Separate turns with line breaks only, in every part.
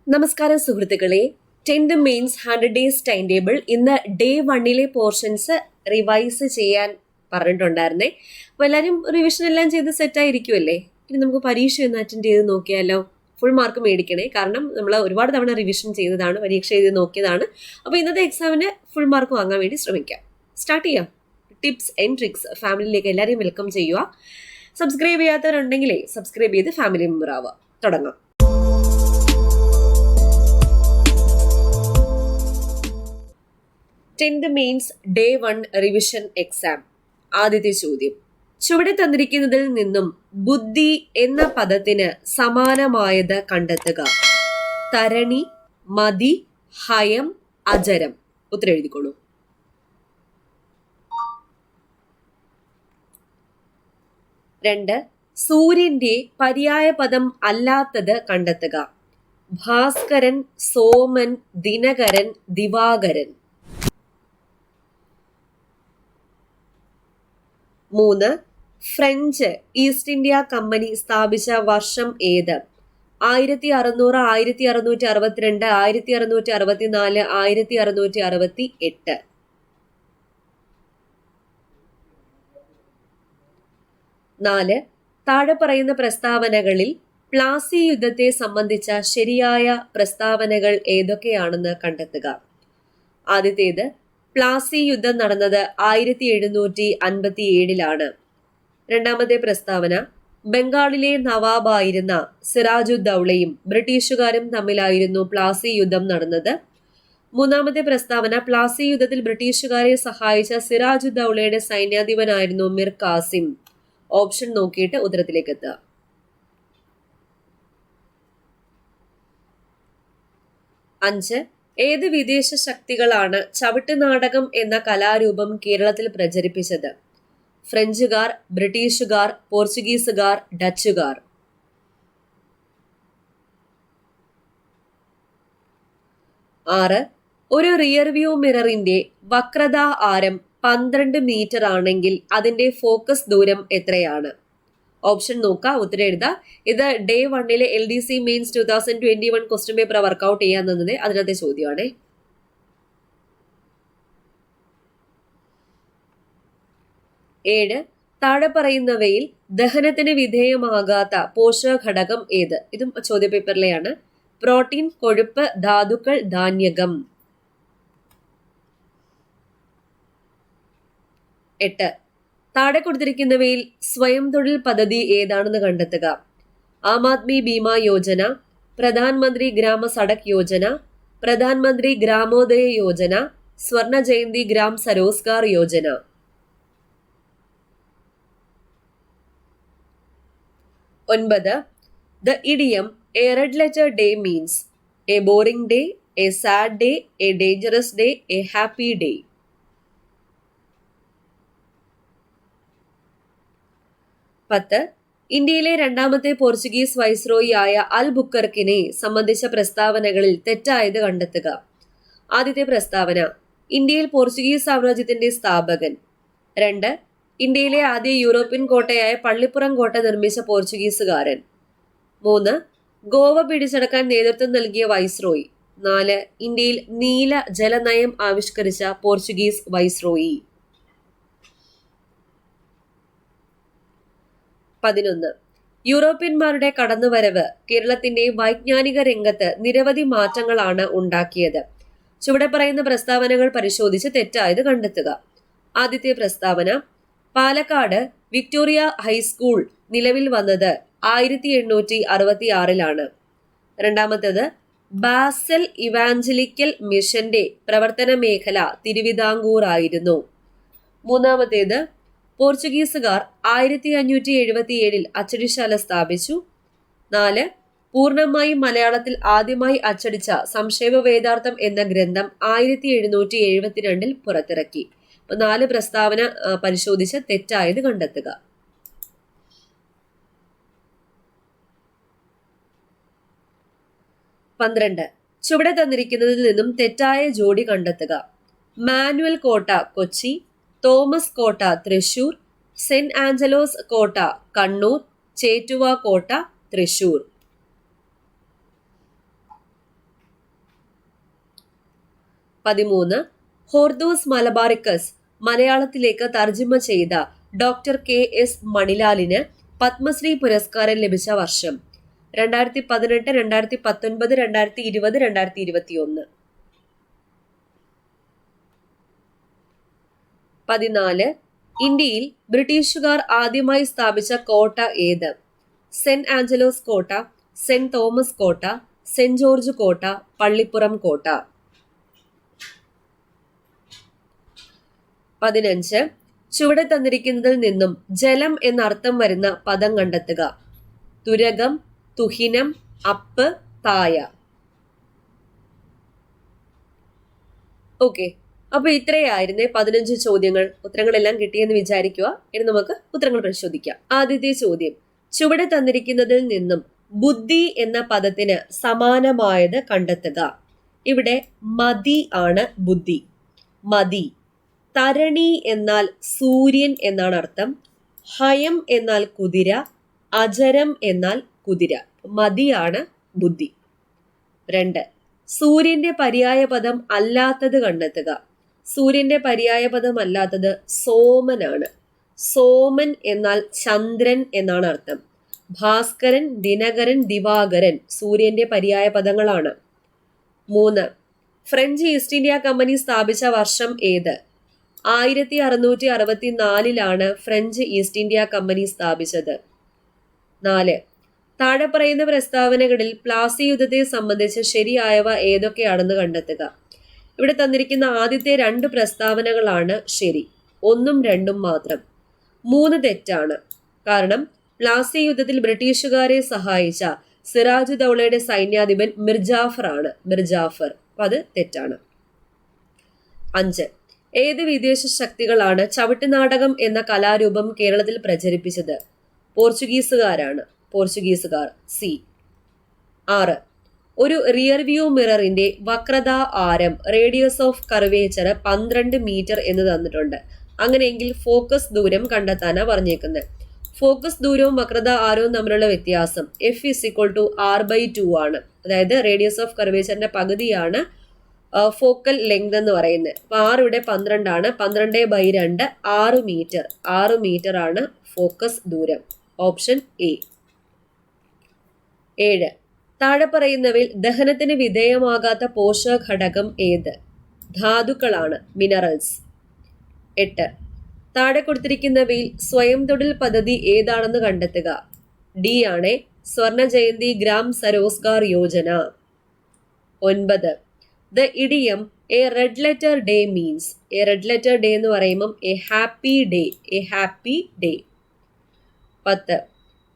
നമസ്കാരം സുഹൃത്തുക്കളെ, 10th mains 100 days time table ഇന്ന് ഡേ 1 പോർഷൻസ് റിവൈസ് ചെയ്യാൻ പറഞ്ഞിട്ടുണ്ടായിരുന്നേ. അപ്പോൾ എല്ലാവരും റിവിഷൻ എല്ലാം ചെയ്ത് സെറ്റായിരിക്കുമല്ലേ? ഇനി നമുക്ക് പരീക്ഷ ഒന്ന് അറ്റൻഡ് ചെയ്ത് നോക്കിയാലോ? ഫുൾ മാർക്ക് മേടിക്കണേ, കാരണം നമ്മൾ ഒരുപാട് തവണ റിവിഷൻ ചെയ്തതാണ്, പരീക്ഷ എഴുതി നോക്കിയതാണ്. അപ്പോൾ ഇന്നത്തെ എക്സാമിന് ഫുൾ മാർക്ക് വാങ്ങാൻ വേണ്ടി ശ്രമിക്കാം. സ്റ്റാർട്ട് ചെയ്യാം. ടിപ്സ് ആൻഡ് ട്രിക്സ് ഫാമിലിയിലേക്ക് എല്ലാവരെയും വെൽക്കം ചെയ്യുക. സബ്സ്ക്രൈബ് ചെയ്യാത്തവരുണ്ടെങ്കിലേ സബ്സ്ക്രൈബ് ചെയ്ത് ഫാമിലി മെമ്പർ ആവുക. തുടങ്ങാം. Tenth mains day 1 revision exam. ആദ്യത്തെ ചോദ്യം, ചുവടെ തന്നിരിക്കുന്നതിൽ നിന്നും ബുദ്ധി എന്ന പദത്തിന് സമാനമായത് കണ്ടെത്തുക. തരണി, മതി, ഹയം, അജരം. ഉത്തരം എഴുതിക്കോളൂ. രണ്ട്, സൂര്യന്റെ പര്യായ പദം അല്ലാത്തത് കണ്ടെത്തുക. Bhaskaran, Soman, Dinakaran, Divakaran. 3, French east India company സ്ഥാപിച്ച വർഷം ഏത്? 1600, 1662, 1664, 1668. 4, താഴെ പറയുന്ന പ്രസ്താവനകളിൽ പ്ലാസി യുദ്ധത്തെ സംബന്ധിച്ച ശരിയായ പ്രസ്താവനകൾ ഏതൊക്കെയാണെന്ന് കണ്ടെത്തുക. ആദ്യത്തേത്, പ്ലാസി യുദ്ധം നടന്നത് 1757. രണ്ടാമത്തെ പ്രസ്താവന, ബംഗാളിലെ നവാബായിരുന്ന സിറാജുദ്ദൗളയും ബ്രിട്ടീഷുകാരും തമ്മിലായിരുന്നു പ്ലാസി യുദ്ധം നടന്നത്. മൂന്നാമത്തെ പ്രസ്താവന, പ്ലാസി യുദ്ധത്തിൽ ബ്രിട്ടീഷുകാരെ സഹായിച്ച സിറാജുദ്ദൗളയുടെ സൈന്യാധിപനായിരുന്നു മിർ കാസിം. ഓപ്ഷൻ നോക്കിയിട്ട് ഉത്തരത്തിലേക്ക് എത്തുക. 5, ഏത് വിദേശ ശക്തികളാണ് ചവിട്ട് നാടകം എന്ന കലാരൂപം കേരളത്തിൽ പ്രചരിപ്പിച്ചത്? ഫ്രഞ്ചുകാർ, ബ്രിട്ടീഷുകാർ, പോർച്ചുഗീസുകാർ, ഡച്ചുകാർ. 6, ഒരു റിയർവ്യൂ മിററിന്റെ വക്രതാ ആരം 12 മീറ്റർ ആണെങ്കിൽ അതിന്റെ ഫോക്കസ് ദൂരം എത്രയാണ്? ഓപ്ഷൻ നോക്കുക, ഉത്തരം എഴുതാം. ഇത് day 1 LDC mains 2021 question paper workout ചെയ്യാൻ തന്നത് അതിനകത്തെ ചോദ്യമാണ്. 7, താഴെ പറയുന്നവയിൽ ദഹനത്തിന് വിധേയമാകാത്ത പോഷക ഘടകം ഏത്? ഇതും ചോദ്യപേപ്പറിലെയാണ്. പ്രോട്ടീൻ, കൊഴുപ്പ്, ധാതുക്കൾ, ധാന്യകം. 8, താഴെ കൊടുത്തിരിക്കുന്നവയിൽ സ്വയം തൊഴിൽ പദ്ധതി ഏതാണെന്ന് കണ്ടെത്തുക. ആം ആദ്മി ബീമ യോജന, പ്രധാനമന്ത്രി ഗ്രാമ സഡക് യോജന, പ്രധാനമന്ത്രി Gramodaya Yojana, Swarna Jayanti Gram Swarozgar Yojana. 9, the idiom a red letter day means a boring day, a sad day, a dangerous day, a happy day. 10, ഇന്ത്യയിലെ രണ്ടാമത്തെ പോർച്ചുഗീസ് വൈസ്രോയി ആയ അൽ ബുക്കർക്കിനെ സംബന്ധിച്ച പ്രസ്താവനകളിൽ തെറ്റായത് കണ്ടെത്തുക. ആദ്യത്തെ പ്രസ്താവന, ഇന്ത്യയിൽ പോർച്ചുഗീസ് സാമ്രാജ്യത്തിന്റെ സ്ഥാപകൻ. 2, ഇന്ത്യയിലെ ആദ്യ യൂറോപ്യൻ കോട്ടയായ പള്ളിപ്പുറം കോട്ട നിർമ്മിച്ച പോർച്ചുഗീസുകാരൻ. 3, ഗോവ പിടിച്ചടക്കാൻ നേതൃത്വം നൽകിയ വൈസ്രോയി. 4, ഇന്ത്യയിൽ നീല ജലനയം ആവിഷ്കരിച്ച പോർച്ചുഗീസ് വൈസ്രോയി. 11, യൂറോപ്യന്മാരുടെ കടന്നുവരവ് കേരളത്തിന്റെ വൈജ്ഞാനിക രംഗത്ത് നിരവധി മാറ്റങ്ങളാണ് ഉണ്ടാക്കിയത്. ചുവടെ പറയുന്ന പ്രസ്താവനകൾ പരിശോധിച്ച് തെറ്റായത് കണ്ടെത്തുക. ആദ്യത്തെ പ്രസ്താവന, പാലക്കാട് വിക്ടോറിയ ഹൈസ്കൂൾ നിലവിൽ വന്നത് 1866. രണ്ടാമത്തേത്, ബാസൽ ഇവാഞ്ചലിക്കൽ മിഷന്റെ പ്രവർത്തന മേഖല തിരുവിതാംകൂർ ആയിരുന്നു. മൂന്നാമത്തേത്, പോർച്ചുഗീസുകാർ 1577 അച്ചടിശാല സ്ഥാപിച്ചു. 4, പൂർണ്ണമായും മലയാളത്തിൽ ആദ്യമായി അച്ചടിച്ച സംക്ഷേപ വേദാർത്ഥം എന്ന ഗ്രന്ഥം 1772 പുറത്തിറക്കി. 4 പ്രസ്താവന പരിശോധിച്ച് തെറ്റായത് കണ്ടെത്തുക. 12, ചുവടെ തന്നിരിക്കുന്നതിൽ നിന്നും തെറ്റായ ജോഡി കണ്ടെത്തുക. മാനുവൽ കോട്ട കൊച്ചി, തോമസ് കോട്ട തൃശൂർ, സെന്റ് ആഞ്ചലോസ് കോട്ട കണ്ണൂർ, ചേറ്റുവ കോട്ട തൃശൂർ. 13 ഹോർദൂസ് മലബാറിക്കസ് മലയാളത്തിലേക്ക് തർജ്ജിമ ചെയ്ത ഡോക്ടർ KS മണിലാലിന് പത്മശ്രീ പുരസ്കാരം ലഭിച്ച വർഷം 2018, 2019, 2020, 2021. 14 ഇന്ത്യയിൽ ബ്രിട്ടീഷുകാർ ആദ്യമായി സ്ഥാപിച്ച കോട്ട ഏത്? സെന്റ് ആഞ്ചലോസ് കോട്ട, സെന്റ് തോമസ് കോട്ട, സെന്റ് ജോർജ് കോട്ട, പള്ളിപ്പുറം കോട്ട. 15 ചുവടെ തന്നിരിക്കുന്നതിൽ നിന്നും ജലം എന്നർത്ഥം വരുന്ന പദം കണ്ടെത്തുക. തുരകം, തുഹിനം, അപ്പ്, തായ. ഓക്കെ, അപ്പൊ ഇത്രയായിരുന്നേ 15 ചോദ്യങ്ങൾ. ഉത്തരങ്ങളെല്ലാം കിട്ടിയെന്ന് വിചാരിക്കുക. ഇനി നമുക്ക് ഉത്തരങ്ങൾ പരിശോധിക്കാം. ആദ്യത്തെ ചോദ്യം, ചുവടെ തന്നിരിക്കുന്നതിൽ നിന്നും ബുദ്ധി എന്ന പദത്തിന് സമാനമായത് കണ്ടെത്തുക. ഇവിടെ മതി ആണ് ബുദ്ധി. മതി. തരണി എന്നാൽ സൂര്യൻ എന്നാണ് അർത്ഥം. ഹയം എന്നാൽ കുതിര. അജരം എന്നാൽ കുതിര. മതിയാണ് ബുദ്ധി. 2 സൂര്യന്റെ പര്യായ പദം അല്ലാത്തത് കണ്ടെത്തുക. സൂര്യന്റെ പര്യായ പദം അല്ലാത്തത് സോമനാണ്. സോമൻ എന്നാൽ ചന്ദ്രൻ എന്നാണ് അർത്ഥം. ഭാസ്കരൻ, ദിനകരൻ, ദിവാകരൻ സൂര്യന്റെ പര്യായ പദങ്ങളാണ്. 3 ഫ്രഞ്ച് ഈസ്റ്റ് ഇന്ത്യ കമ്പനി സ്ഥാപിച്ച വർഷം ഏത്? 1664 ഫ്രഞ്ച് ഈസ്റ്റ് ഇന്ത്യ കമ്പനി സ്ഥാപിച്ചത്. 4 താഴെ പറയുന്ന പ്രസ്താവനകളിൽ പ്ലാസി യുദ്ധത്തെ സംബന്ധിച്ച് ശരിയായവ ഏതൊക്കെയാണെന്ന് കണ്ടെത്തുക. ഇവിടെ തന്നിരിക്കുന്ന ആദ്യത്തെ 2 പ്രസ്താവനകളാണ് ശരി. 1ഉം 2ഉം മാത്രം. 3 തെറ്റാണ്. കാരണം പ്ലാസി യുദ്ധത്തിൽ ബ്രിട്ടീഷുകാരെ സഹായിച്ച സിറാജുദ്ദൗളയുടെ സൈന്യാധിപൻ മിർജാഫർ ആണ്. മിർജാഫർ. അപ്പൊ അത് തെറ്റാണ്. 5 ഏത് വിദേശ ശക്തികളാണ് ചവിട്ടുനാടകം എന്ന കലാരൂപം കേരളത്തിൽ പ്രചരിപ്പിച്ചത്? പോർച്ചുഗീസുകാരാണ്. പോർച്ചുഗീസുകാർ. സി. 6 ഒരു റിയർ വ്യൂ മിററിന്റെ വക്രത ആരം റേഡിയസ് ഓഫ് കർവേച്ചർ 12 മീറ്റർ എന്ന് തന്നിട്ടുണ്ട്. അങ്ങനെയെങ്കിൽ ഫോക്കസ് ദൂരം കണ്ടെത്താനാണ് പറഞ്ഞേക്കുന്നത്. ഫോക്കസ് ദൂരവും വക്രത ആരവും തമ്മിലുള്ള വ്യത്യാസം F=R/2 ആണ്. അതായത് റേഡിയസ് ഓഫ് കർവേച്ചറിന്റെ പകുതിയാണ് ഫോക്കൽ ലെങ്ത് എന്ന് പറയുന്നത്. അപ്പൊ 6 ഇവിടെ 12 ആണ്. 12/2 6 മീറ്റർ. 6 മീറ്റർ ആണ് ഫോക്കസ് ദൂരം. Option A. 7 താഴെ പറയുന്നവയിൽ ദഹനത്തിന് വിധേയമാകാത്ത പോഷക ഘടകം ഏത്? ധാതുക്കളാണ്. മിനറൽസ്. 8 താഴെ കൊടുത്തിരിക്കുന്നവയിൽ സ്വയം തൊഴിൽ പദ്ധതി ഏതാണെന്ന് കണ്ടെത്തുക. ഡി ആണ് Swarna Jayanti Gram Swarozgar Yojana. 9 the idiom a red letter day means. A red letter day എന്ന് പറയുമ്പം a happy day. A happy day. 10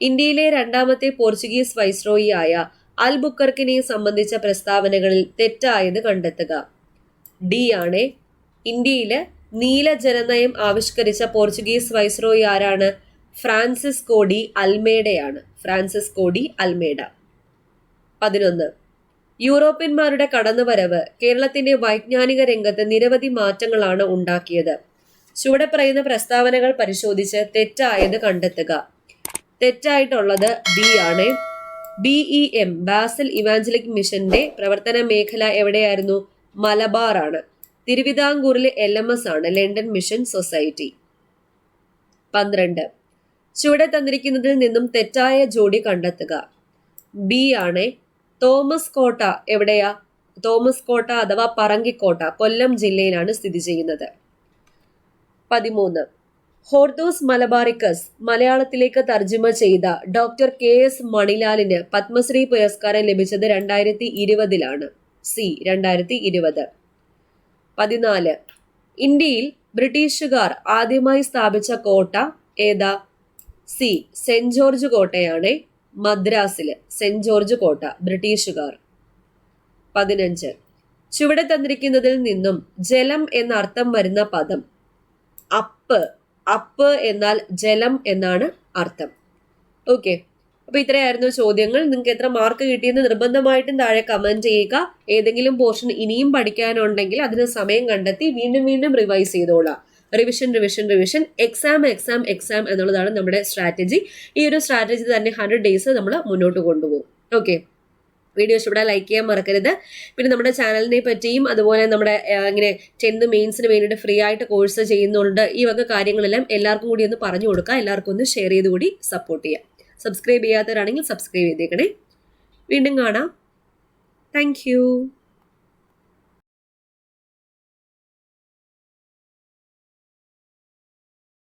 ഇന്ത്യയിലെ 2ാമത്തെ പോർച്ചുഗീസ് വൈസ്രോയി ആയ അൽബുക്കർക്കിനെ സംബന്ധിച്ച പ്രസ്താവനകളിൽ തെറ്റായത് കണ്ടെത്തുക. ഡി ആണ് ഇന്ത്യയില് നീല ജനനയം ആവിഷ്കരിച്ച പോർച്ചുഗീസ് വൈസ്രോയി ആരാണ്? ഫ്രാൻസിസ്കോ ഡി അൽമേഡയാണ്. Francisco de Almeida. 11 യൂറോപ്യന്മാരുടെ കടന്നുവരവ് കേരളത്തിന്റെ വൈജ്ഞാനിക രംഗത്ത് നിരവധി മാറ്റങ്ങളാണ് ഉണ്ടാക്കിയത്. ചുവടെ പറയുന്ന പ്രസ്താവനകൾ പരിശോധിച്ച് തെറ്റായത് കണ്ടെത്തുക. തെറ്റായിട്ടുള്ളത് ബി ആണ്. BEM ബാസിൽ ഇവാഞ്ചലിക് മിഷന്റെ പ്രവർത്തന മേഖല എവിടെയായിരുന്നു? മലബാർ ആണ്. തിരുവിതാംകൂറിലെ LMS ആണ്, ലണ്ടൻ മിഷൻ സൊസൈറ്റി. 12 ചുവടെ തന്നിരിക്കുന്നതിൽ നിന്നും തെറ്റായ ജോഡി കണ്ടെത്തുക. ബി ആണ്. തോമസ് കോട്ട എവിടെയാ? തോമസ് കോട്ട അഥവാ പറങ്കിക്കോട്ട കൊല്ലം ജില്ലയിലാണ് സ്ഥിതി ചെയ്യുന്നത്. 13 ഹോർദൂസ് മലബാറിക്കസ് മലയാളത്തിലേക്ക് തർജ്ജിമ ചെയ്ത ഡോക്ടർ KS മണിലാലിന് പത്മശ്രീ പുരസ്കാരം ലഭിച്ചത് 2020 സി. 2020. 14 ഇന്ത്യയിൽ ബ്രിട്ടീഷുകാർ ആദ്യമായി സ്ഥാപിച്ച കോട്ട ഏതാ? സി. സെന്റ് ജോർജ് കോട്ടയാണ്. മദ്രാസില് സെന്റ് ജോർജ് കോട്ട ബ്രിട്ടീഷുകാർ. 15 ചുവടെ തന്നിരിക്കുന്നതിൽ നിന്നും ജലം എന്നർത്ഥം വരുന്ന പദം. അപ്പ്. അപ്പ് എന്നാൽ ജലം എന്നാണ് അർത്ഥം. ഓക്കെ, അപ്പൊ ഇത്രയായിരുന്നു ചോദ്യങ്ങൾ. നിങ്ങൾക്ക് എത്ര മാർക്ക് കിട്ടിയെന്ന് നിർബന്ധമായിട്ടും താഴെ കമന്റ് ചെയ്യുക. ഏതെങ്കിലും പോർഷൻ ഇനിയും പഠിക്കാനുണ്ടെങ്കിൽ അതിന് സമയം കണ്ടെത്തി വീണ്ടും വീണ്ടും റിവൈസ് ചെയ്തോളാം. Revision revision revision exam exam exam എന്നുള്ളതാണ് നമ്മുടെ സ്ട്രാറ്റജി. ഈ ഒരു സ്ട്രാറ്റജി തന്നെ 100 days നമ്മൾ മുന്നോട്ട് കൊണ്ടുപോകും. ഓക്കെ. വീഡിയോ ഇഷ്ടപ്പെടാൻ ലൈക്ക് ചെയ്യാൻ മറക്കരുത്. പിന്നെ നമ്മുടെ ചാനലിനെ പറ്റിയും അതുപോലെ നമ്മുടെ ഇങ്ങനെ 10th മെയിൻസിന് വേണ്ടിയിട്ട് ഫ്രീ ആയിട്ട് കോഴ്സ് ചെയ്യുന്നുണ്ട്. ഈ വക കാര്യങ്ങളെല്ലാം എല്ലാവർക്കും കൂടി ഒന്ന് പറഞ്ഞു കൊടുക്കുക. എല്ലാവർക്കും ഒന്ന് ഷെയർ ചെയ്ത് കൂടി സപ്പോർട്ട് ചെയ്യാം. സബ്സ്ക്രൈബ് ചെയ്യാത്തവരാണെങ്കിൽ സബ്സ്ക്രൈബ് ചെയ്തേക്കണേ. വീണ്ടും കാണാം. താങ്ക്